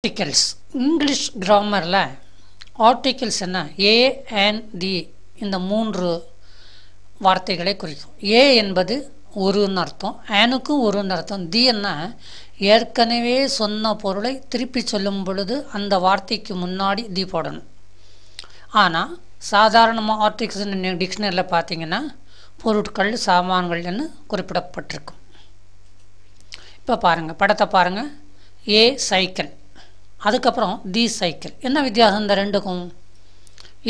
Articles English கிராமரில் articles என்ன ஏ and தி இந்த மூன்று வார்த்தைகளை குறிக்கும். ஏ என்பது ஒருன்னு அர்த்தம், ஆனுக்கும் ஒருன்னு அர்த்தம். தி என்ன ஏற்கனவே சொன்ன பொருளை திருப்பி சொல்லும் பொழுது அந்த வார்த்தைக்கு முன்னாடி தி போடணும். ஆனால் சாதாரணமாக ஆர்டிகல்ஸ் டிக்ஷனரியில் பார்த்தீங்கன்னா பொருட்கள் சாமான்கள்னு குறிப்பிடப்பட்டிருக்கும். இப்போ பாருங்கள், படத்தை பாருங்கள். ஏ சைக்கிள், அதுக்கப்புறம் தி சைக்கிள். என்ன வித்தியாசம் இந்த ரெண்டுக்கும்?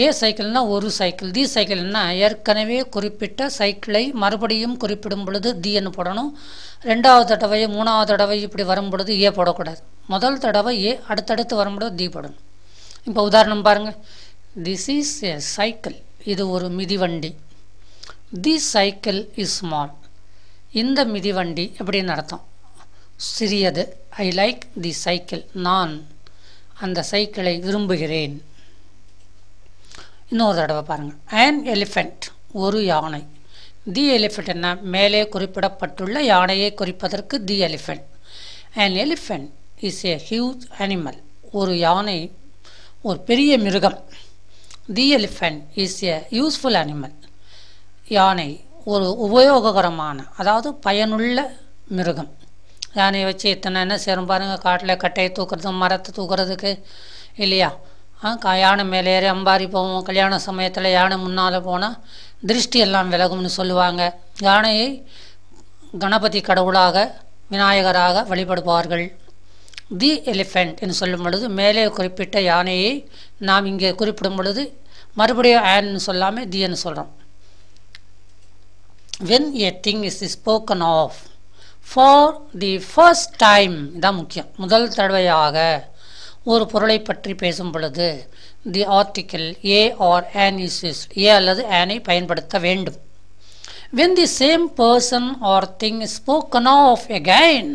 ஏ சைக்கிள்னால் ஒரு சைக்கிள், தி சைக்கிள்னா ஏற்கனவே குறிப்பிட்ட சைக்கிளை மறுபடியும் குறிப்பிடும் பொழுது தின்னு போடணும். ரெண்டாவது தடவை மூணாவது தடவை இப்படி வரும் பொழுது ஏ போடக்கூடாது. முதல் தடவை ஏ, அடுத்தடுத்து வரும்பொழுது தி போடணும். இப்போ உதாரணம் பாருங்கள். திஸ் இஸ் ஏ சைக்கிள், இது ஒரு மிதிவண்டி. தி சைக்கிள் இஸ் ஸ்மால், இந்த மிதிவண்டி எப்படின்னு அர்த்தம்? சிறியது. ஐ லைக் தி சைக்கிள், நான் அந்த சைக்கிளை விரும்புகிறேன். இன்னொரு தடவை பாருங்கள். an elephant, ஒரு யானை. தி எலிஃபெண்ட் என்ன? மேலே குறிப்பிடப்பட்டுள்ள யானையை குறிப்பதற்கு தி elephant. an elephant is a huge animal, ஒரு யானை ஒரு பெரிய மிருகம். The elephant is a useful animal, யானை ஒரு உபயோககரமான அதாவது பயனுள்ள மிருகம். யானையை வச்சு எத்தனை என்ன சேரும் பாருங்கள். காட்டில் கட்டையை தூக்குறது, மரத்தை தூக்குறதுக்கு இல்லையா? யானை மேலே ஏறி அம்பாரி போவோம். கல்யாண சமயத்தில் யானை முன்னால் போனால் திருஷ்டி எல்லாம் விலகும்னு சொல்லுவாங்க. யானையை கணபதி கடவுளாக விநாயகராக வழிபடுவார்கள். தி எலிஃபெண்ட் என்று சொல்லும் பொழுது மேலே குறிப்பிட்ட யானையை நாம் இங்கே குறிப்பிடும் பொழுது மறுபடியும் ஆன்னு சொல்லாமல் தின்னு சொல்கிறோம். when a thing is spoken of for the first time, இதான் முக்கியம். முதல் தடவையாக ஒரு பொருளை பற்றி பேசும் பொழுது the article a or an is used, a அல்லது an ஐ பயன்படுத்த வேண்டும். when the same person or thing is spoken of again,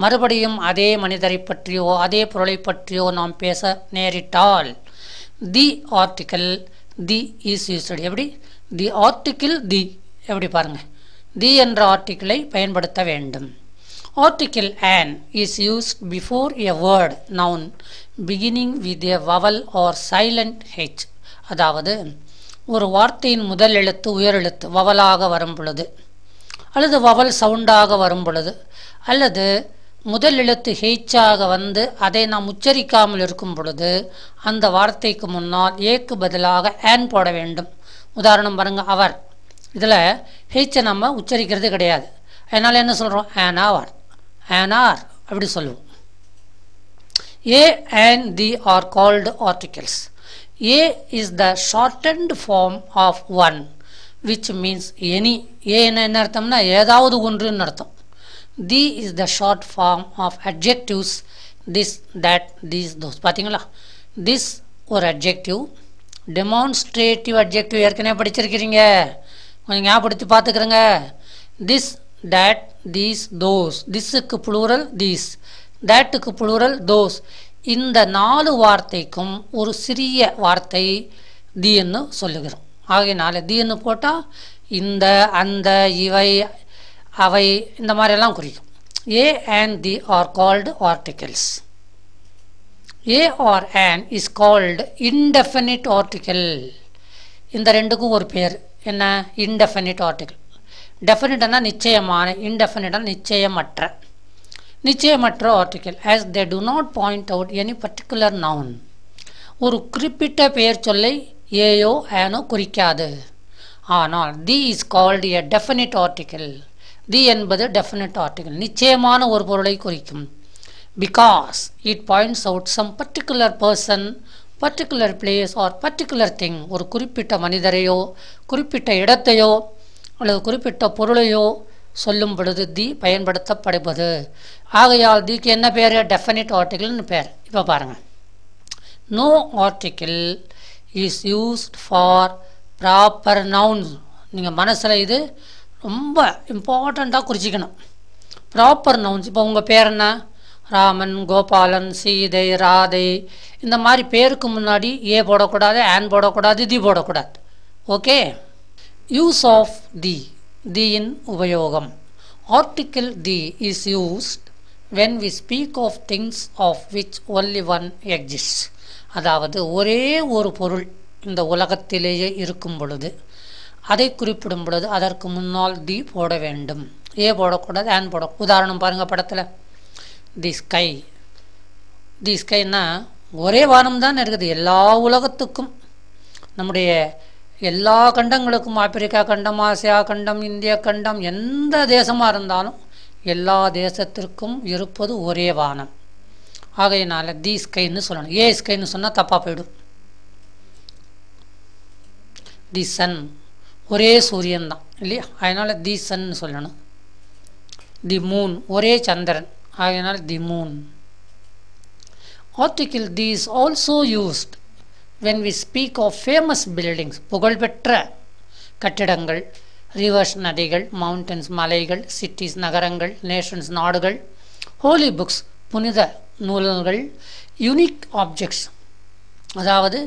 மறுபடியும் அதே மனிதரை பற்றியோ அதே பொருளை பற்றியோ நாம் பேச நேரிட்டால் தி ஆர்டிக்கிள் தி இஸ் யூஸ்டு. எப்படி? தி ஆர்டிக்கிள் தி, எப்படி பாருங்கள். தி என்ற ஆர்டிக்கிளை பயன்படுத்த வேண்டும். Article an is used before a word noun beginning with a vowel or silent h, அதாவது ஒரு வார்த்தையின் முதல் எழுத்து உயரெழுத்து வவலாக வரும் பொழுது, அல்லது வவல் சவுண்டாக வரும் பொழுது, அல்லது முதல் எழுத்து ஹெச்சாக வந்து அதை நாம் உச்சரிக்காமல் இருக்கும் பொழுது அந்த வார்த்தைக்கு முன்னால் ஏக்கு பதிலாக an போட வேண்டும். உதாரணம் பாருங்கள். அவர், இதில் ஹெச்சை நம்ம உச்சரிக்கிறது கிடையாது. அதனால் என்ன சொல்கிறோம்? an hour, an hour அப்படி சொல்லுவோம். A and the are called articles. A is the shortened form of one, which means any. A என்ன அர்த்தம்னா ஏதாவது ஒன்றுன்னு அர்த்தம். The is the short form of adjectives, this, that, these, those. பார்த்தீங்களா? this ஒரு adjective, demonstrative adjective ஏற்கனவே படிச்சிருக்கிறீங்க, கொஞ்சம் ஞாபகப்படுத்தி பார்த்துக்கிறேங்க. This, that, these, those. திஸ்ஸுக்கு புளூரல் தீஸ், தட்டுக்கு புளூரல் தோஸ். இந்த 4 வார்த்தைக்கும் ஒரு சிறிய வார்த்தை தின்னு சொல்லுகிறோம். ஆகையினால தின்னு போட்டால் இந்த, அந்த, இவை, அவை இந்த மாதிரியெல்லாம் குறிக்கும். A and the are called articles. A or an is called indefinite article. இந்த ரெண்டுக்கும் ஒரு பேர் என்ன? Indefinite article. டெஃபினிட்னா நிச்சயமான, இன்டெஃபினிட்னா நிச்சயமற்ற. நிச்சயமற்ற article as they do not point out any particular noun, ஒரு குறிப்பிட்ட பெயர் சொல்லை ஏயோ ஆனோ குறிக்காது. ஆனால் தி is called a definite article. தி என்பது டெஃபினிட் ஆர்டிக்கல், நிச்சயமான ஒரு பொருளை குறிக்கும். because it points out some particular person, particular place or particular thing, ஒரு குறிப்பிட்ட மனிதரையோ குறிப்பிட்ட இடத்தையோ அல்லது குறிப்பிட்ட பொருளையோ சொல்லும் பொழுது தி பயன்படுத்தப்படுவது. ஆகையால் திக்கு என்ன பேர்? டெஃபினிட் ஆர்டிக்கிள்னு பேர். இப்போ பாருங்கள். No article is used for proper nouns. நீங்கள் மனசில் இது ரொம்ப இம்பார்ட்டண்ட்டாக குறிச்சிக்கணும். Proper nouns. இப்போ உங்கள் பேர் என்ன? ராமன், கோபாலன், சீதை, ராதை. இந்த மாதிரி பேருக்கு முன்னாடி ஏ போடக்கூடாது, an போடக்கூடாது, தி போடக்கூடாது. ஓகே. யூஸ் ஆஃப் தி, தி இன் உபயோகம். Article the is used when we speak of things of which only one exists. அதாவது ஒரே ஒரு பொருள் இந்த உலகத்திலேயே இருக்கும் பொழுது அதை குறிப்பிடும் பொழுது அதற்கு முன்னால் தி போட வேண்டும், ஏ போடக்கூடாது, ஆன் போட. உதாரணம் பாருங்கள் படத்தில், தி ஸ்கை. தி ஸ்கைன்னா ஒரே வானம் தான் இருக்குது எல்லா உலகத்துக்கும், நம்முடைய எல்லா கண்டங்களுக்கும், ஆப்பிரிக்கா கண்டம், ஆசியா கண்டம், இந்திய கண்டம், எந்த தேசமாக இருந்தாலும் எல்லா தேசத்திற்கும் இருப்பது ஒரே வானம். ஆகையினால தி ஸ்கைன்னு சொல்லணும். ஏ ஸ்கைன்னு சொன்னால் தப்பாக போயிடும். தி சன், ஒரே சூரியன் தான் இல்லையா, அதனால் தி சன்னு சொல்லணும். தி மூன், ஒரே சந்திரன், அதனால் the moon. Article the is also used when we speak of famous buildings, புகழ்பெற்ற கட்டிடங்கள், ரிவர்ஸ் நதிகள், மவுண்டன்ஸ் மலைகள், சிட்டிஸ் நகரங்கள், நேஷன்ஸ் நாடுகள், ஹோலி புக்ஸ் புனித நூல்கள், யூனிக் ஆப்ஜெக்ட்ஸ் அதாவது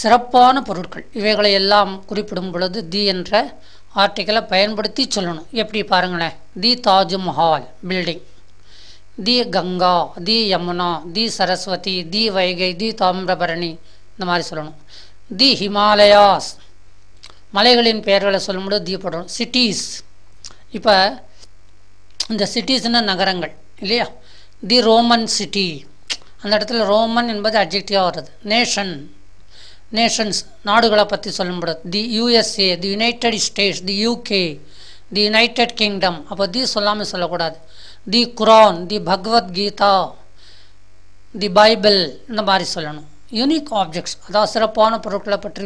சிறப்பான பொருட்கள், இவைகளை எல்லாம் குறிப்பிடும் பொழுது தி என்ற ஆர்டிக்கலை பயன்படுத்தி சொல்லணும். எப்படி பாருங்களேன், தி தாஜ்மஹால் பில்டிங், தி கங்கா, தி யமுனா, தி சரஸ்வதி, தி வைகை, தி தாமிரபரணி, இந்த மாதிரி சொல்லணும். தி ஹிமாலயாஸ், மலைகளின் பெயர்களை சொல்லும்போது தி போடணும். சிட்டிஸ், இப்போ இந்த சிட்டிஸ்னா நகரங்கள் இல்லையா, தி ரோமன் சிட்டி, அந்த இடத்துல ரோமன் என்பது அட்ஜெக்டிவாக வருது. நேஷன், நேஷன்ஸ் நாடுகளை பற்றி சொல்லும்போது the USA, the United States, the UK, the United Kingdom, அப்போ தி சொல்லாமல் சொல்லக்கூடாது. தி குரான், தி பகவத்கீதா, தி பைபிள், இந்த மாதிரி சொல்லணும். யூனிக் ஆப்ஜெக்ட்ஸ் அதாவது சிறப்பான பொருட்களை பற்றி